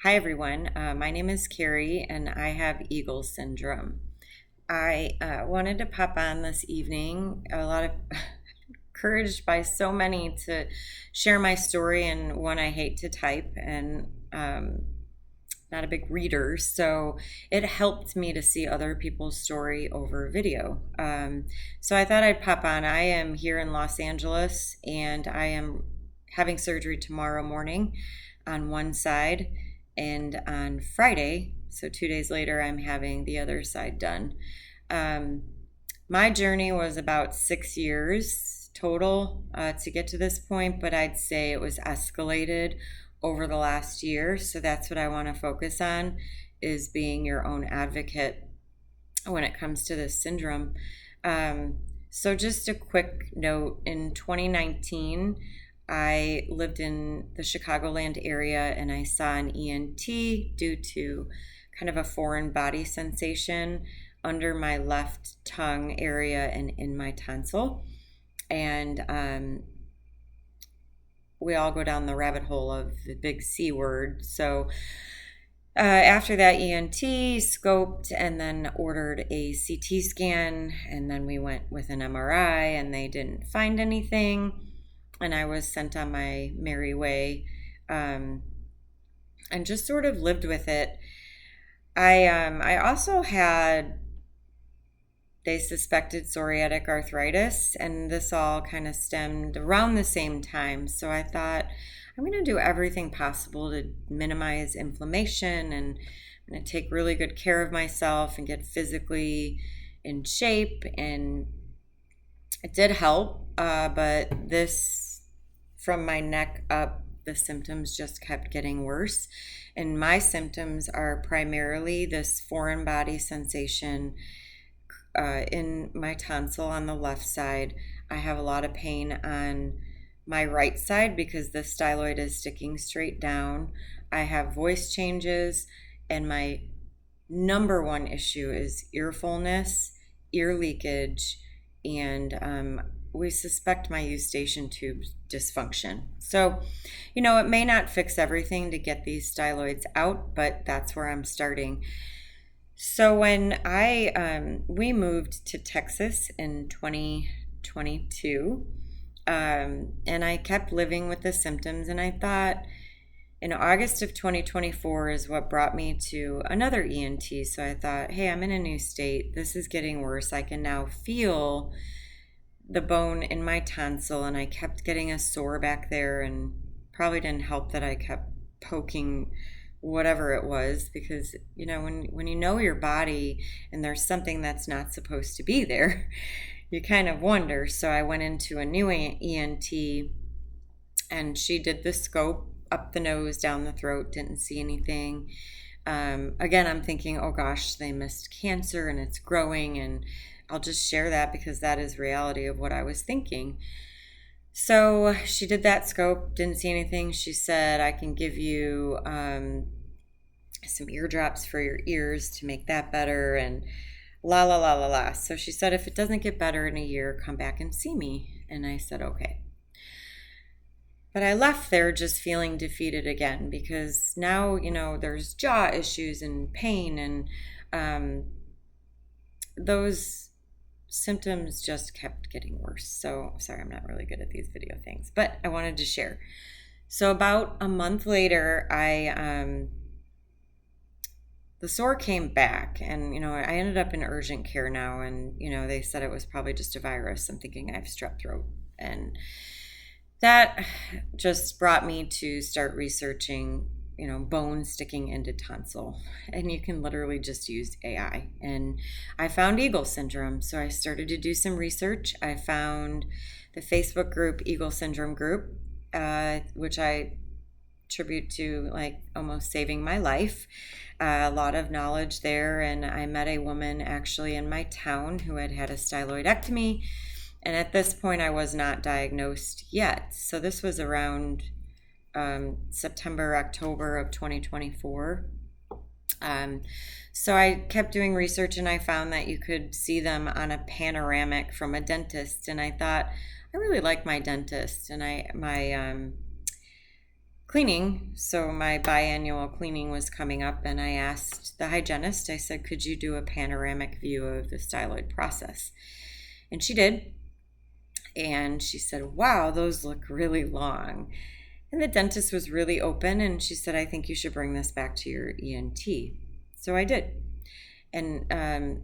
Hi, everyone. My name is Carrie, and I have Eagle syndrome. I wanted to pop on this evening. A lot of encouraged by so many to share my story, and one I hate to type, and not a big reader, so it helped me to see other people's story over video. So I thought I'd pop on. I am here in Los Angeles, and I am having surgery tomorrow morning on one side, and on Friday, so 2 days later, I'm having the other side done. Um, my journey was about 6 years total to get to this point, but I'd say it was escalated over the last year. So that's what I want to focus on, is being your own advocate when it comes to this syndrome. So just a quick note, in 2019, I lived in the Chicagoland area and I saw an ENT due to kind of a foreign body sensation under my left tongue area and in my tonsil. And we all go down the rabbit hole of the big C word. So after that, ENT scoped and then ordered a CT scan, and then we went with an MRI, and they didn't find anything, and I was sent on my merry way, and just sort of lived with it. I also had, they suspected psoriatic arthritis, and this all kind of stemmed around the same time. So I thought, I'm going to do everything possible to minimize inflammation, and I'm going to take really good care of myself and get physically in shape. And it did help, but this, from my neck up, the symptoms just kept getting worse. And my symptoms are primarily this foreign body sensation in my tonsil on the left side. I have a lot of pain on my right side because the styloid is sticking straight down. I have voice changes, and my number one issue is ear fullness, ear leakage, and we suspect my eustachian tube dysfunction. So, it may not fix everything to get these styloids out, but that's where I'm starting. So when we moved to Texas in 2022, and I kept living with the symptoms, and I thought in August of 2024 is what brought me to another ENT. So I thought, hey, I'm in a new state. This is getting worse. I can now feel the bone in my tonsil, and I kept getting a sore back there, and probably didn't help that I kept poking whatever it was, because when you know your body and there's something that's not supposed to be there, you kind of wonder. So I went into a new ENT, and she did the scope up the nose, down the throat, didn't see anything. Again, I'm thinking, oh gosh, they missed cancer and it's growing, and I'll just share that because that is reality of what I was thinking. So she did that scope, didn't see anything. She said, I can give you some eardrops for your ears to make that better, and la la la la la. So she said, if it doesn't get better in a year, come back and see me. And I said, okay. But I left there just feeling defeated again, because now, there's jaw issues and pain, and those symptoms just kept getting worse. So sorry, I'm not really good at these video things, but I wanted to share. So about a month later, the sore came back, and I ended up in urgent care now, and they said it was probably just a virus. I'm thinking I have strep throat, and that just brought me to start researching bone sticking into tonsil, and you can literally just use AI, and I found Eagle syndrome. So I started to do some research. I found the Facebook group Eagle Syndrome Group, which I attribute to like almost saving my life. A lot of knowledge there, and I met a woman actually in my town who had had a styloidectomy, and at this point I was not diagnosed yet. So this was around September, October of 2024. So I kept doing research, and I found that you could see them on a panoramic from a dentist, and I thought, I really like my dentist, and my cleaning. So my biannual cleaning was coming up, and I asked the hygienist, I said, could you do a panoramic view of the styloid process? And she did. And she said, wow, those look really long. And the dentist was really open, and she said, I think you should bring this back to your ENT. So I did. And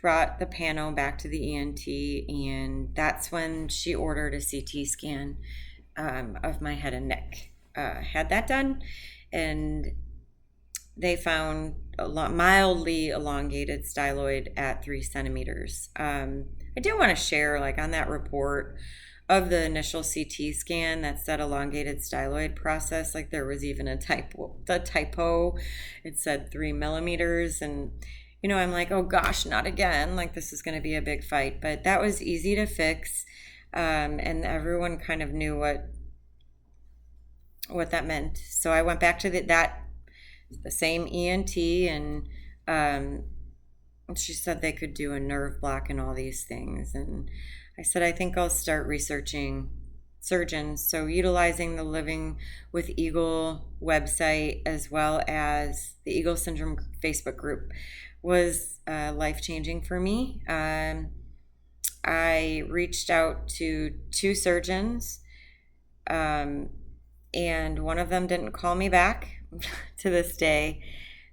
brought the pano back to the ENT, and that's when she ordered a CT scan of my head and neck. Had that done, and they found a mildly elongated styloid at 3 centimeters. I do want to share, like, on that report of the initial CT scan that said elongated styloid process, like there was even a typo. It said 3 millimeters, and I'm like, oh gosh, not again. Like, this is going to be a big fight. But that was easy to fix, and everyone kind of knew what that meant. So I went back to the same ENT, and she said they could do a nerve block and all these things. And I said, I think I'll start researching surgeons. So utilizing the Living with Eagle website, as well as the Eagle Syndrome Facebook group, was life-changing for me. I reached out to 2 surgeons, and one of them didn't call me back to this day.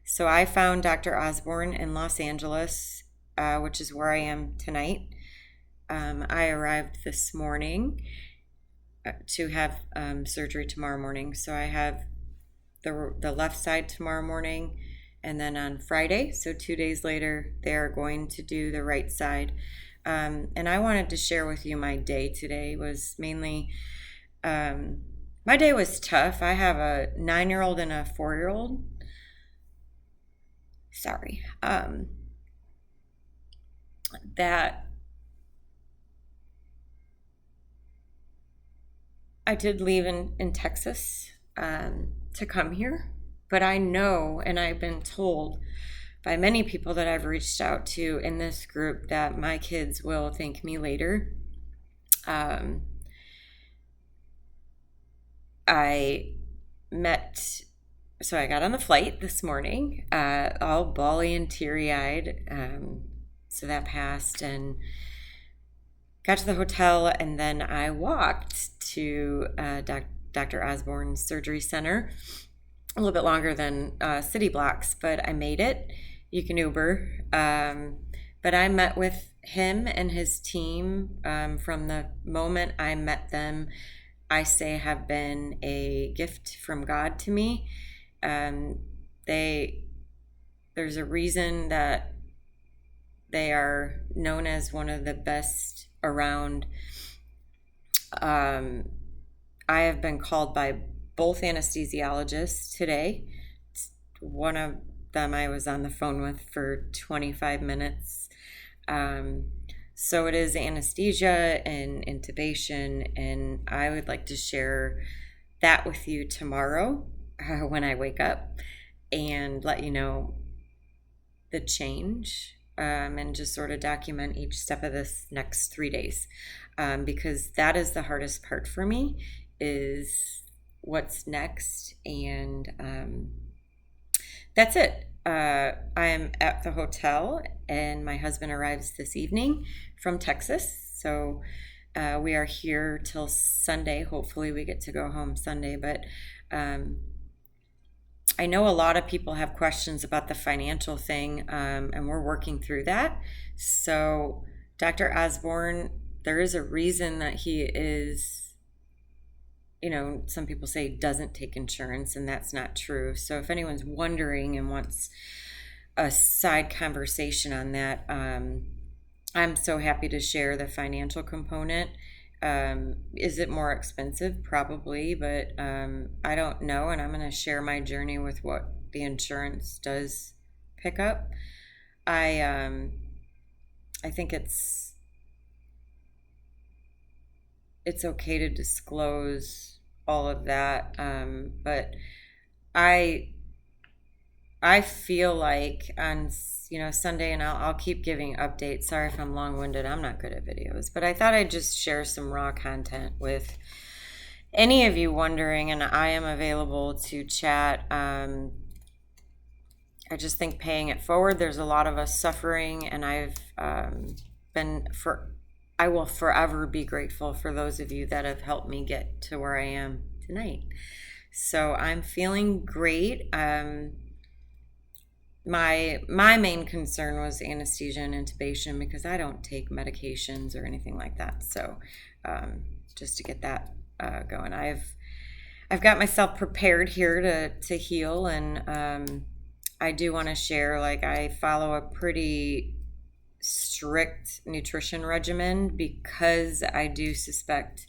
So I found Dr. Osborne in Los Angeles, which is where I am tonight. I arrived this morning to have surgery tomorrow morning. So I have the left side tomorrow morning, and then on Friday, so 2 days later, they're going to do the right side. And I wanted to share with you my day today. Was mainly, my day was tough. I have a 9-year-old and a 4-year-old. Sorry. That I did leave in Texas to come here, but I know, and I've been told by many people that I've reached out to in this group, that my kids will thank me later. So I got on the flight this morning, all bawly and teary-eyed. So that passed, and got to the hotel, and then I walked to Dr. Osborne's surgery center. A little bit longer than city blocks, but I made it. You can Uber. But I met with him and his team from the moment I met them. I say have been a gift from God to me. There's a reason that they are known as one of the best around. I have been called by both anesthesiologists today. One of them I was on the phone with for 25 minutes. So it is anesthesia and intubation, and I would like to share that with you tomorrow when I wake up, and let you know the change, and just sort of document each step of this next 3 days, because that is the hardest part for me, is what's next. And that's it. I am at the hotel, and my husband arrives this evening from Texas. So we are here till Sunday. Hopefully we get to go home Sunday. But I know a lot of people have questions about the financial thing, and we're working through that. So Dr. Osborne, there is a reason that he is, some people say doesn't take insurance, and that's not true. So if anyone's wondering and wants a side conversation on that, I'm so happy to share the financial component. Is it more expensive? Probably, but I don't know, and I'm going to share my journey with what the insurance does pick up. I think it's okay to disclose all of that, but I feel like on Sunday, and I'll keep giving updates. Sorry if I'm long-winded. I'm not good at videos, but I thought I'd just share some raw content with any of you wondering, and I am available to chat, I just think paying it forward, there's a lot of us suffering, and been for, I will forever be grateful for those of you that have helped me get to where I am tonight. So I'm feeling great. My main concern was anesthesia and intubation because I don't take medications or anything like that. So just to get that going, I've got myself prepared here to heal, and I do want to share, like, I follow a pretty strict nutrition regimen because I do suspect,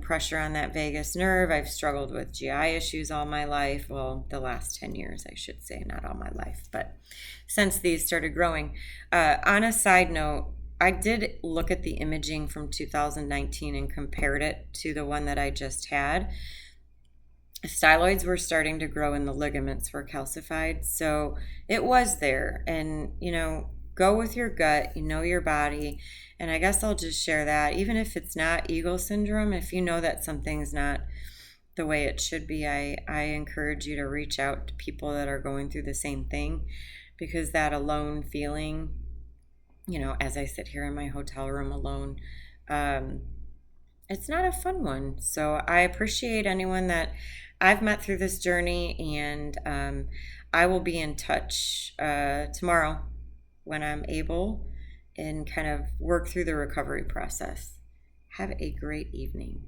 pressure on that vagus nerve. I've struggled with GI issues all my life. Well, the last 10 years, I should say, not all my life, but since these started growing. On a side note, I did look at the imaging from 2019 and compared it to the one that I just had. Styloids were starting to grow and the ligaments were calcified. So it was there. And, go with your gut, your body. And I guess I'll just share that. Even if it's not Eagle syndrome, if you know that something's not the way it should be, I encourage you to reach out to people that are going through the same thing, because that alone feeling, as I sit here in my hotel room alone, it's not a fun one. So I appreciate anyone that I've met through this journey, and I will be in touch tomorrow when I'm able and kind of work through the recovery process. Have a great evening.